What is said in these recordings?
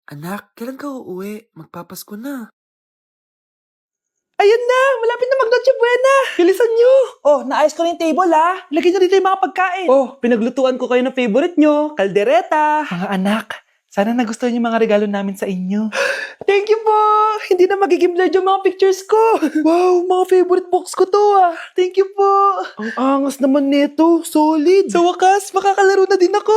Anak, kailan ka uuwi? Magpapasko na. Ayun na! Malapit na mag-Noche Buena! Bilisan nyo! Oh, naayos ko na yung table ha! Lagyan nyo dito yung mga pagkain! Oh, pinaglutuan ko kayo ng favorite nyo, kaldereta! Mga anak, sana nagustuhan yung mga regalo namin sa inyo. Thank you po! Hindi na magiging blurred yung mga pictures ko! Wow, mga favorite box ko to ah! Thank you po! Ang angas naman nito, solid! Sa wakas, makakalaro na din ako!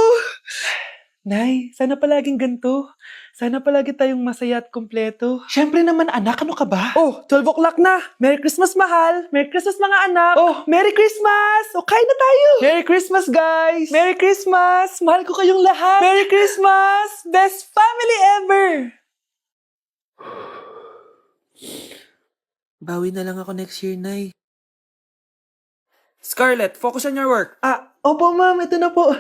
Nay, sana palaging ganito. Sana palagi tayong masaya at kumpleto. Siyempre naman anak, ano ka ba? Oh, 12 o'clock na. Merry Christmas, mahal. Merry Christmas, mga anak. Oh, Merry Christmas! O, kain na tayo. Merry Christmas, guys. Merry Christmas. Mahal ko kayong lahat. Merry Christmas. Best family ever. Bawi na lang ako next year, Nay. Scarlett, focus on your work. Opo ma'am, ito na po.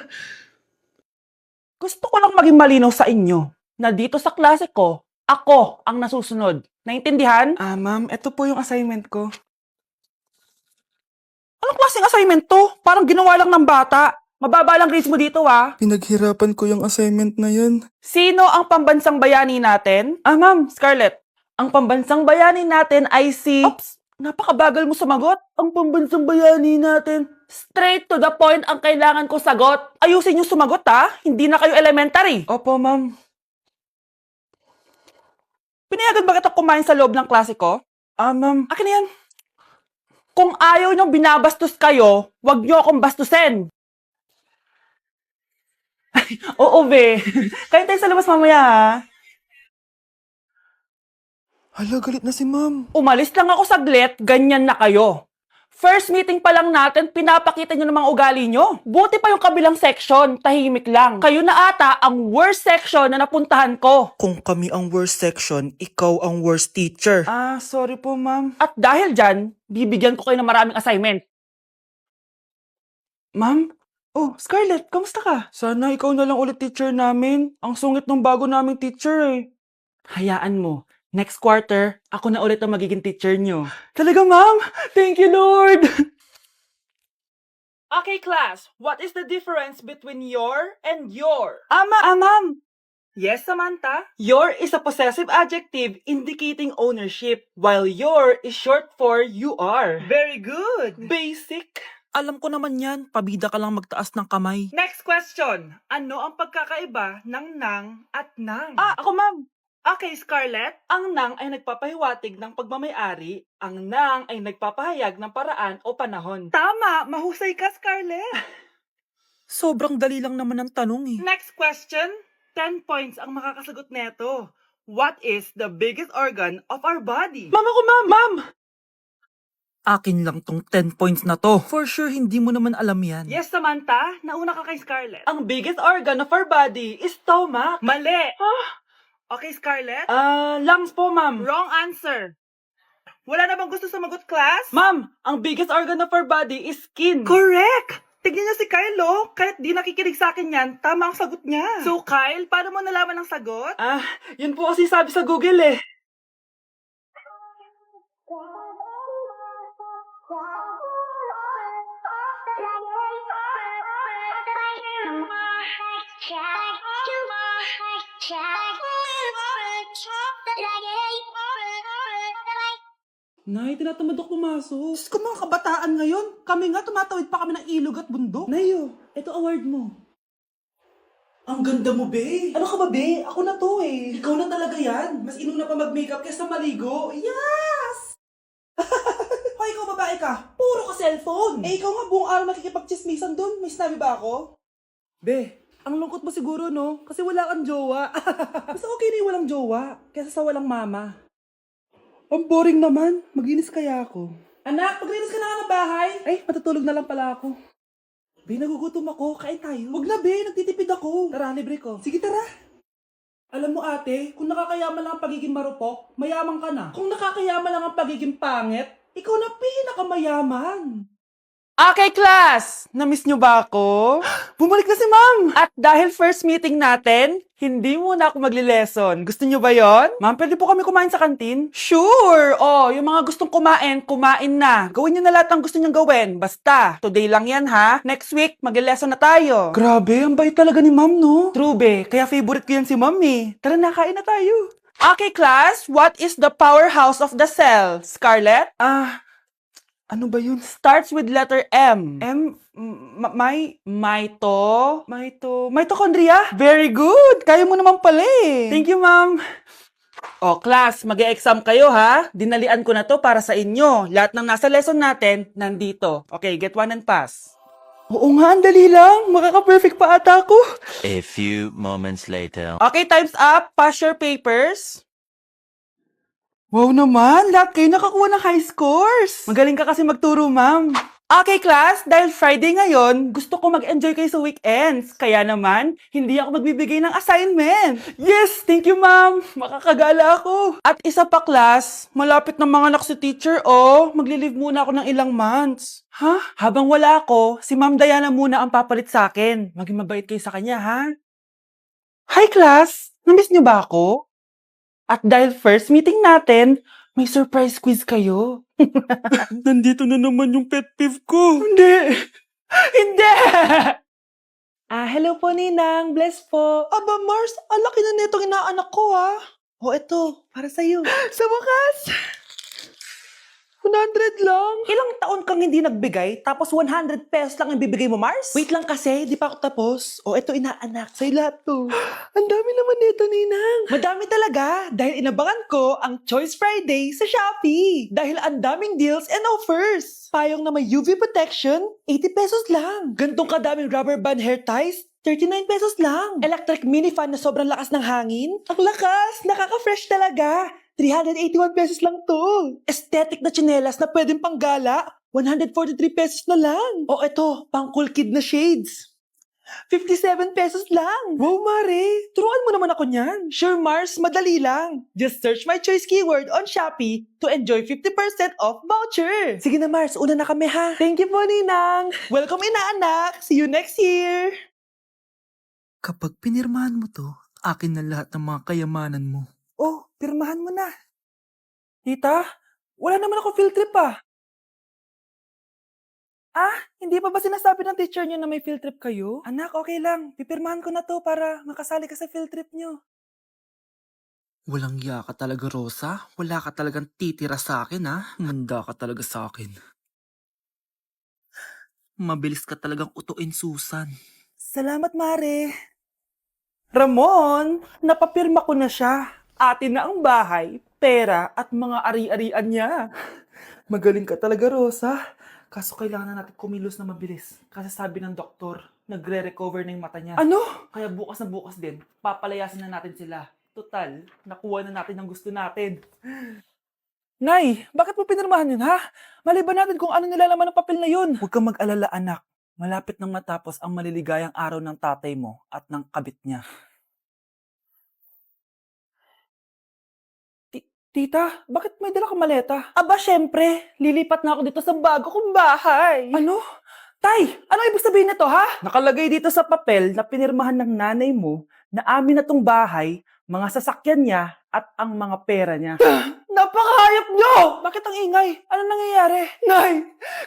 Gusto ko lang maging malinaw sa inyo na dito sa klase ko, ako ang nasusunod. Naintindihan? Ma'am, ito po yung assignment ko. Anong klaseng assignment to? Parang ginawa lang ng bata. Mababa lang grades mo dito ah. Pinaghirapan ko yung assignment na yun. Sino ang pambansang bayani natin? Ma'am, Scarlett. Ang pambansang bayani natin ay si... Oops! Napakabagal mo sumagot. Ang pambansang bayani natin. Straight to the point ang kailangan ko sagot. Ayusin yung sumagot ha. Hindi na kayo elementary. Opo, ma'am. Pinayagan ba kita kumain sa loob ng klase ko? Ma'am. Akin na yan. Kung ayaw niyong binabastos kayo, wag niyo akong bastusin. Oo, be. Kain tayo sa labas mamaya, ha? Hala, galit na si ma'am. Umalis lang ako saglit, ganyan na kayo. First meeting pa lang natin, pinapakita nyo ng mga ugali nyo. Buti pa yung kabilang section, tahimik lang. Kayo na ata ang worst section na napuntahan ko. Kung kami ang worst section, ikaw ang worst teacher. Sorry po, ma'am. At dahil dyan, bibigyan ko kayo ng maraming assignment. Ma'am? Oh, Scarlett, kamusta ka? Sana ikaw na lang ulit teacher namin. Ang sungit ng bago naming teacher eh. Hayaan mo. Next quarter, ako na ulit ang magiging teacher nyo. Talaga, ma'am? Thank you, Lord! Okay, class. What is the difference between your and your? Ma'am. Yes, Samantha? Your is a possessive adjective indicating ownership, while your is short for you are. Very good. Basic. Alam ko naman yan. Pabida ka lang magtaas ng kamay. Next question. Ano ang pagkakaiba ng nang at nang? Ako, ma'am. Okay, Scarlett. Ang nang ay nagpapahiwatig ng pagmamayari. Ang nang ay nagpapahayag ng paraan o panahon. Tama! Mahusay ka, Scarlett! Sobrang dali lang naman ang tanong eh. Next question. 10 points ang makakasagot neto. What is the biggest organ of our body? Ma'am ako, ma'am! Ma'am! Akin lang tong 10 points na to. For sure, hindi mo naman alam yan. Yes, Samantha. Nauna ka kay Scarlett. Ang biggest organ of our body is stomach. Mali! Okay, Scarlett? Lungs po, ma'am. Wrong answer. Wala na bang gusto sumagot, class? Ma'am, ang biggest organ of our body is skin. Correct! Tignan niyo si Kyle, oh. Kahit di nakikinig sa akin yan, tama ang sagot niya. So, Kyle, paano mo nalaman ang sagot? Yun po kasi sabi sa Google eh. Nay, tinatamad ako pumasok. Diyos ko, mga kabataan ngayon. Kami nga, tumatawid pa kami ng ilog at bundok. Nayo, ito award mo. Ang ganda mo, be. Ano ka ba, be? Ako na to eh. Ikaw na talaga yan. Mas inuna pa mag-makeup kaysa maligo. Yes! Hoy, ikaw babae ka. Puro ka cellphone. Eh, ikaw nga buong araw nakikipag-chismisan doon. May sinabi ba ako? Be, ang lungkot mo siguro, no? Kasi wala kang jowa. Mas okay na yung walang jowa kaysa sa walang mama. Ang boring naman. Maginis kaya ako. Anak, maglinis ka na nga ng bahay. Ay, matutulog na lang pala ako. Be, nagugutom ako. Kain tayo. Huwag na, be. Nagtitipid ako. Tara, libre ko. Sige, tara. Alam mo, ate, kung nakakayaman lang ang pagiging marupok, mayaman ka na. Kung nakakayaman lang ang pagiging pangit, ikaw na pinakamayaman. Okay, class! Na-miss nyo ba ako? Bumalik na si ma'am! At dahil first meeting natin, hindi muna ako magli-lesson. Gusto nyo ba yon? Ma'am, pwede po kami kumain sa kantin? Sure! Oh, yung mga gustong kumain, kumain na. Gawin nyo na lahat ng gusto nyong gawin. Basta, today lang yan ha. Next week, magli-lesson na tayo. Grabe, ang bait talaga ni ma'am, no? True, be. Kaya favorite ko yan si ma'am eh. Tara na, kain na tayo. Okay, class. What is the powerhouse of the cell? Scarlett? Ano ba yun? Starts with letter M. Mitochondria? Very good! Kaya mo naman pala eh. Thank you, ma'am. O, class, mag-e-exam kayo ha. Dinalian ko na to para sa inyo. Lahat ng nasa lesson natin, nandito. Okay, get one and pass. Oo nga, ang dali lang. Makaka-perfect pa ata ako. A few moments later. Okay, time's up. Pass your papers. Wow naman, lahat kayo nakakuha ng high scores. Magaling ka kasi magturo, ma'am. Okay, class, dahil Friday ngayon, gusto ko mag-enjoy kayo sa weekends. Kaya naman, hindi ako magbibigay ng assignment. Yes, thank you, ma'am. Makakagala ako. At isa pa, class, malapit na mga anak si teacher, oh. Magli-leave muna ako ng ilang months. Ha? Habang wala ako, si Ma'am Diana muna ang papalit sa akin. Maging mabait kayo sa kanya, ha? Hi, class! Namiss niyo ba ako? At dahil first meeting natin, may surprise quiz kayo. Nandito na naman yung pet peeve ko. Hindi! Hindi! Hello po, Ninang. Bless po. Aba, Mars, ang laki na netong inaanak ko, ha? O, eto, para sa'yo. Sa wakas! 100 lang. Ilang taon kang hindi nagbigay, tapos 100 pesos lang ang bibigay mo, Mars? Wait lang kasi, di pa ako tapos. O, eto inaanak, sa'yo lahat to. Ang dami naman nito, Ninang. Madami talaga, dahil inabangan ko ang Choice Friday sa Shopee. Dahil ang daming deals and offers. Payong na may UV protection, 80 pesos lang. Gantong kadaming rubber band hair ties, 39 pesos lang. Electric mini fan na sobrang lakas ng hangin. Ang lakas, nakaka-fresh talaga. 381 pesos lang to. Aesthetic na tsinelas na pwedeng panggala, 143 pesos na lang. O eto, pang cool kid na shades. 57 pesos lang. Wow, Mare. Turuan mo naman ako niyan. Sure, Mars. Madali lang. Just search my choice keyword on Shopee to enjoy 50% off voucher. Sige na, Mars. Una na kami, ha? Thank you po, Ninang. Welcome, inaanak. See you next year. Kapag pinirmahan mo to, akin na lahat ng mga kayamanan mo. Oh, pirmahan mo na. Tita, wala naman ako field trip ah. Hindi pa ba sinasabi ng teacher niyo na may field trip kayo? Anak, okay lang. Pipirmahan ko na to para makasali ka sa field trip niyo. Walang iya ka talaga, Rosa. Wala ka talagang titira sa akin, ha? Manda ka talaga sa akin. Mabilis ka talagang utuin, Susan. Salamat, Mare. Ramon, napapirma ko na siya. Atin na ang bahay, pera at mga ari-arian niya. Magaling ka talaga, Rosa. Kaso kailangan na natin kumilos na mabilis. Kasi sabi ng doktor, nagre-recover na yung mata niya. Ano? Kaya bukas na bukas din, papalayasin na natin sila. Total, nakuha na natin ang gusto natin. Nay, bakit mo pinirmahan yun, ha? Maliban natin kung ano nilalaman ng papel na yun. Huwag kang mag-alala, anak. Malapit nang matapos ang maliligayang araw ng tatay mo at ng kabit niya. Tita, bakit may dala kang maleta? Aba, syempre. Lilipat na ako dito sa bago kong bahay. Ano? Tay, ano ibig sabihin nito, ha? Nakalagay dito sa papel na pinirmahan ng nanay mo na amin na tong bahay, mga sasakyan niya at ang mga pera niya. Napakahayop nyo! Bakit ang ingay? Ano nangyayari? Nay,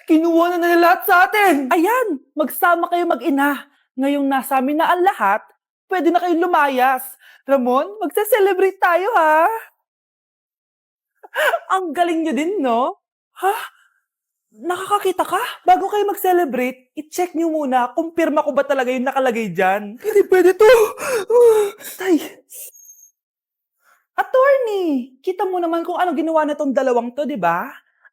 kinuha na nila lahat sa atin! Ayan, magsama kayo mag-ina. Ngayong nasa amin na ang lahat, pwede na kayong lumayas. Ramon, magse-celebrate tayo, ha? Ang galing nyo din, no? Ha? Nakakakita ka? Bago kayo mag-celebrate, i-check nyo muna kung pirma ko ba talaga yung nakalagay dyan. Hindi pwede to! Tay! Attorney! Kita mo naman kung ano ginawa na tong dalawang to, di ba?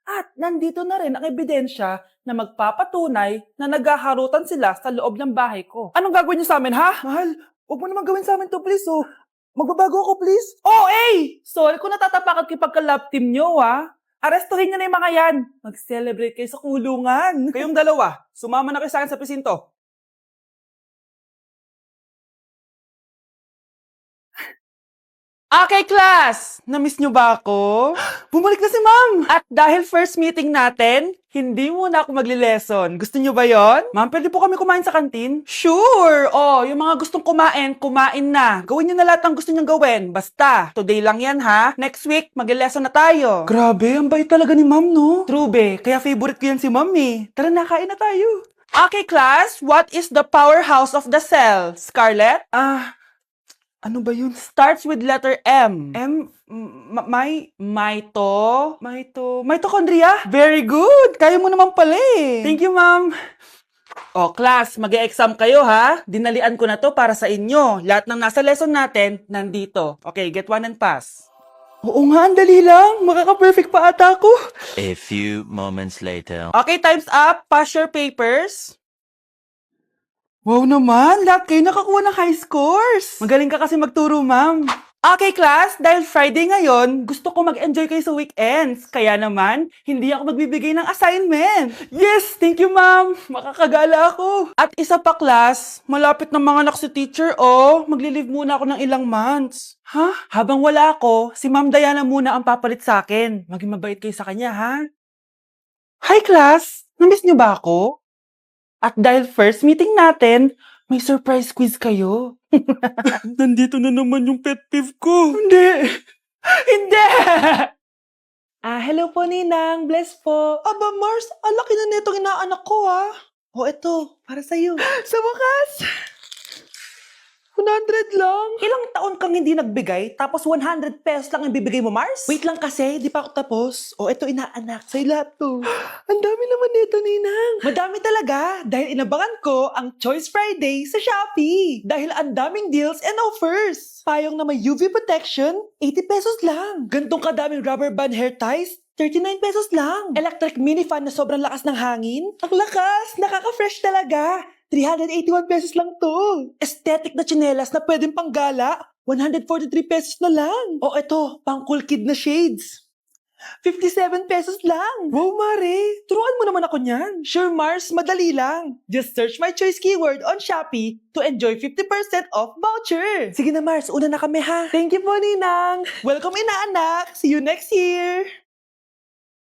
At nandito na rin ang ebidensya na magpapatunay na naghaharutan sila sa loob ng bahay ko. Anong gagawin nyo sa amin, ha? Mahal, huwag mo naman gawin sa amin to, please, oh. Magbabago ako, please. Oh, sorry kung natatapakan kayo pagka-love team nyo, ha? Arestuhin nyo na yung mga yan. Mag-celebrate kayo sa kulungan. Kayong dalawa, sumama na kayo sa akin sa presinto. Okay, class! Na-miss nyo ba ako? Bumalik na si ma'am! At dahil first meeting natin, hindi muna ako magli-lesson. Gusto nyo ba yon? Ma'am, pwede po kami kumain sa kantin? Sure! Oh, yung mga gustong kumain, kumain na. Gawin nyo na lahat ng gusto nyong gawin. Basta, today lang yan ha. Next week, magli-lesson na tayo. Grabe, ang bait talaga ni ma'am, no? True, be. Kaya favorite ko yan si ma'am eh. Tara na, kain na tayo. Okay, class. What is the powerhouse of the cell? Scarlett? Ano ba yun? Starts with letter M. Mitochondria? Very good! Kaya mo naman pala eh. Thank you, ma'am. O, class, mag-e-exam kayo ha. Dinalian ko na to para sa inyo. Lahat ng nasa lesson natin, nandito. Okay, get one and pass. Oo nga, ang dali lang. Makaka-perfect pa ata ako. A few moments later. Okay, time's up. Pass your papers. Wow naman, lahat kayo nakakuha ng high scores. Magaling ka kasi magturo, ma'am. Okay, class, dahil Friday ngayon, gusto ko mag-enjoy kayo sa weekends. Kaya naman, hindi ako magbibigay ng assignment. Yes, thank you, ma'am. Makakagala ako. At isa pa, class, malapit na mga anak si teacher, oh. Magli-leave muna ako ng ilang months. Ha? Habang wala ako, si Ma'am Diana muna ang papalit sa akin. Maging mabait kayo sa kanya, ha? Hi, class. Namiss niyo ba ako? At dahil first meeting natin, may surprise quiz kayo. Nandito na naman yung pet peeve ko. Hindi! Hindi! Hello po, Ninang. Bless po. Aba, Mars, ang laki na netong inaanak ko, ha? O, eto, para sa'yo. Sa wakas! 100 lang. Ilang taon kang hindi nagbigay, tapos 100 pesos lang ang bibigay mo, Mars? Wait lang kasi, di pa ako tapos. O, eto inaanak, sa'yo lahat to. Ang dami naman nito, Ninang. Madami talaga, dahil inabangan ko ang Choice Friday sa Shopee. Dahil ang daming deals and offers. Payong na may UV protection, 80 pesos lang. Gantong kadaming rubber band hair ties, 39 pesos lang. Electric mini fan na sobrang lakas ng hangin. Ang lakas, nakaka-fresh talaga. 381 pesos lang to. Aesthetic na tsinelas na pwedeng panggala, 143 pesos na lang. O eto, pang cool kid na shades. 57 pesos lang. Wow, Mare. Turuan mo naman ako niyan. Sure, Mars. Madali lang. Just search my choice keyword on Shopee to enjoy 50% off voucher. Sige na, Mars. Una na kami, ha? Thank you po, Ninang. Welcome, inaanak. See you next year.